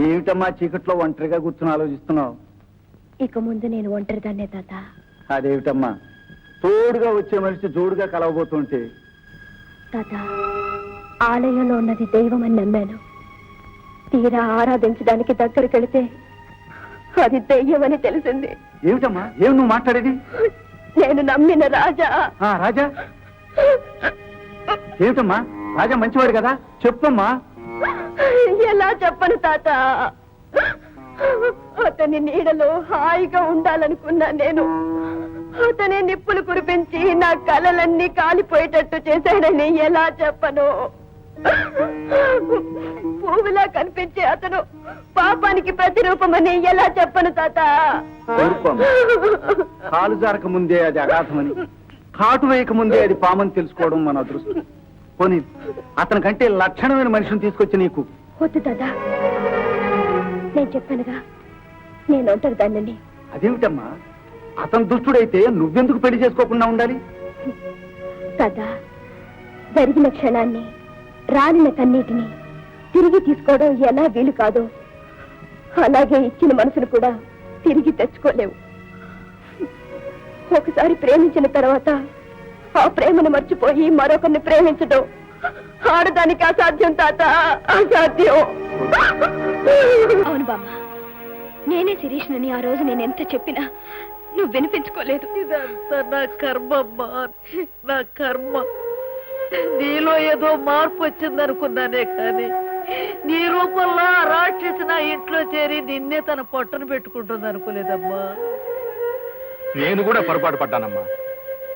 ఏమిటమ్మా చీకట్లో ఒంటరిగా కూర్చుని ఆలోచిస్తున్నావు? ఇక ముందు నేను ఒంటరిదాన్నే తాత. అదేమిటమ్మా తోడుగా వచ్చే మనిషి జోడుగా కలవబోతుంటే? తాత, ఆలయంలో ఉన్నది దైవం అని నమ్మాను. తీరా ఆరాధించడానికి దగ్గరికి వెళితే అది దెయ్యమని తెలిసింది. ఏమిటమ్మా ఏమి నువ్వు మాట్లాడేది? నేను నమ్మిన రాజా. రాజా ఏమిటమ్మా? రాజా మంచివాడు కదా, చెప్పమ్మా. ఎలా చెప్పను తాత? అతని నీడలో హాయిగా ఉండాలనుకున్నా నేను. అతనే నిప్పులు కురిపించి నా కలలన్నీ కాలిపోయేటట్టు చేశాడని ఎలా చెప్పను? పువ్వులా కనిపించే అతను పాపానికి ప్రతిరూపమని ఎలా చెప్పను తాత? కాలు జారక ముందే అది అగాధమని, కాటు వేయక ముందే అది పామని తెలుసుకోవడం మన అదృష్టం. పోనీ అతని కంటే లక్షణమైన మనిషిని తీసుకొచ్చి నీకు. వద్దు తాత, నేను చెప్పానుగా నేను ఒంటరి దాన్ని. అదేమిటమ్మా, అతను దుష్టుడైతే నువ్వెందుకు పెళ్లి చేసుకోకుండా ఉండాలి? కదా, జరిగిన క్షణాన్ని రాలిన కన్నీటిని తిరిగి తీసుకోవడం ఎలా వీలు కాదు, అలాగే ఇచ్చిన మనసును కూడా తిరిగి తెచ్చుకోలేవు. ఒకసారి ప్రేమించిన తర్వాత ఆ ప్రేమను మర్చిపోయి మరొకరిని ప్రేమించడం ఆడదానికి అసాధ్యం తాత, అసాధ్యం. అవును బామ్మ, నేనే శిరీష్నని ఆ రోజు నేను ఎంత చెప్పినా నువ్వు వినిపించుకోలేదు. ఇదంతా నా కర్మమ్మా, నా కర్మ. నీలో ఏదో మార్పు వచ్చిందనుకున్నానే కానీ నీ రూపంలో ఆ రాక్షసి నా ఇంట్లో చేరి నిన్నే తన పొట్టను పెట్టుకుంటుంది అనుకోలేదమ్మా. నేను కూడా పొరపాటు పడ్డానమ్మా.